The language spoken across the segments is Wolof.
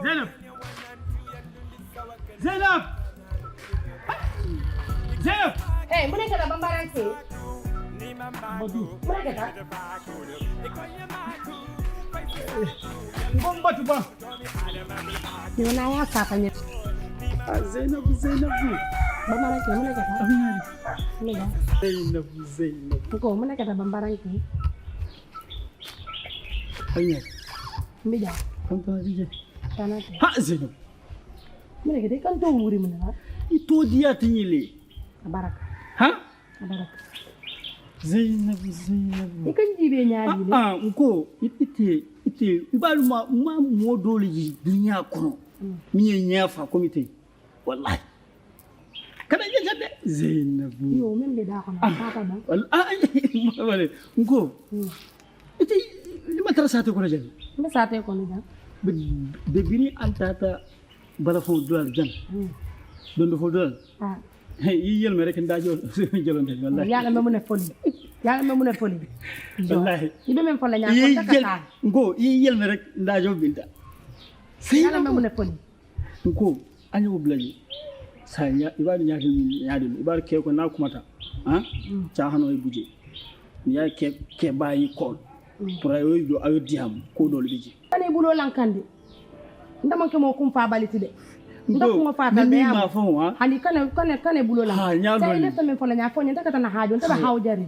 Zainab! Zainab! Zainab! Hey, muna ka na Bambara ke? Badu. Muna ka ta? Bon batu ba. Yo na ya sa kanya. Zainab. Bambara ke muna ka ta? Muna ka. Zainab. Ko muna ka ta Bambara ke? Anya. Mbija. Kan ta dije. Kana ke. Ha Zainab. Muna ka dai kan to wuri muna na. Ito dia tinyile. Baraka. Ha? Baraka. Zainab. Ikan jibe nyaadi le. Nko ite ibalu ma modoli ji dunya kono. Miye nyafa komite. Wallahi. Kana jade Zainab. Yo men be da ko na papa ba. Wallahi. Nko. Ite lima tara Sateh kono jani. Me Sateh kono jan. Be biri antata bala fo dollar jan. Dondo fo dollar. Yi yel me rek ndajo jolonde wallahi. Yalla me mune foli. Yalla me mune foli. Wallahi. Ibe men fola nya ko takata. Ngo yi yel me rek ndajo bilda. Yalla me mune foli. Ngo anyo blaji. Sanya ibadu nyaadi ibadu ke ko na kumata. Ha? Cha hano e buje. Ni ya ke bayi ko. Pour ayo do ayo diam ko do bije. Ani bulo lankande. Ndama ke mo kum fa baliti de. Ndakuma fata be am hani kana bulo la sai ne to men fola nya fo nyanta kata na hajo ntaba hawjari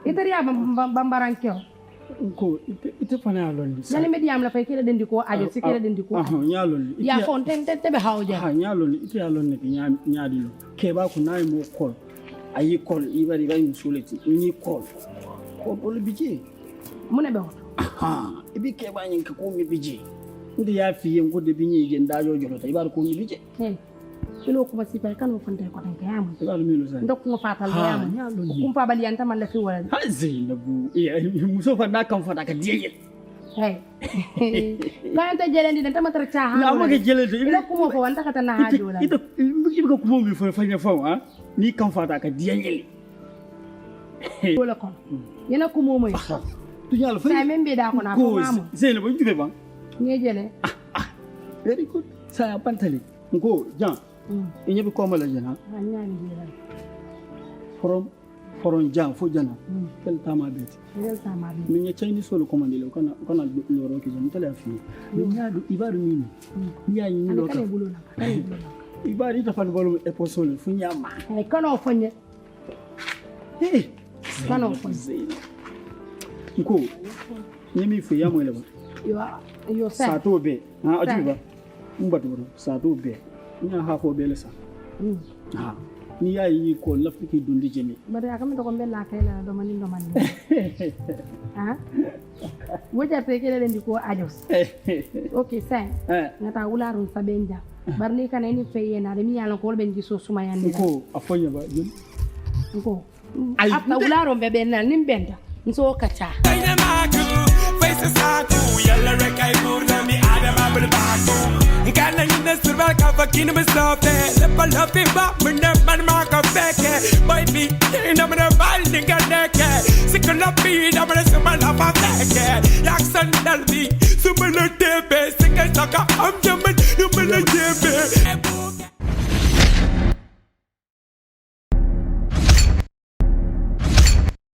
itari ya Bambaran kyo ko ite fana londi nani mediam la fay kila dendi ko ajo sikira dendi ko nya londi ya fon te be hawjari nya londi ite ya londi nyaadi lo ke ba ko nay mo kol ayi kol ibari bay musuleti ni kol ko bol bije mune be ibi ke ba nyin ko mi bije ndi ya fi yen godde bi nyi gen dajo jolo tay bar ko mi bije ilo ko basi pay kan mo fante ko tan kayam bar mi lo sa ndok mo fatal yam kum fa bali yanta man la fi wala ha Zainabu muso fa na kan fa da ka diye kan ta jelendi dan ta matar cha ha na ma ke jelendi ilo ko mo fa wanta kata na hajo la ito ko ko mo mi fa nya fa ha ni kan fa da ka diye wala ko yana ko mo moy tu nyal fa sai men be da ko na ko mamu Zainabu jube ba ngejele very good saya pantali ngo jan inyebi ko mala jana anyani jela foron jan fo jana tel tama beti min ya chayni solo commande le kana loro ke jana tele afi min yaadu ibaru mini ya yin lo ka ibari ta fan bolu e posole fu nyama ay kana fonye kana fonye ngo nyemi fu ya mo le ba yo sa Sateh be ha ajiba mbatu bro Sateh be nya ha fo be le sa ha ni ya yi ko lafi ki dundi jemi bare aka mi to ko bella kay la do mani do mani ha woja te kele den di ko ajos okay sa ngata wularu sabenja barni kana ni feye na de mi yalla ko ben ji so suma yande ko afonya ba jun ko ata wularu be ben na nim benda nso kacha yalla rek ay bur na mi adama bul baaku ngana ñu ne surval ka fa kin me stopé le pala bi ba mun na man ma ka feke boy bi na ma bal ni nga neke sikla bi na ma sama la fa feke yak san dal bi suma le tebe sikka taka am jaman yu me le jebe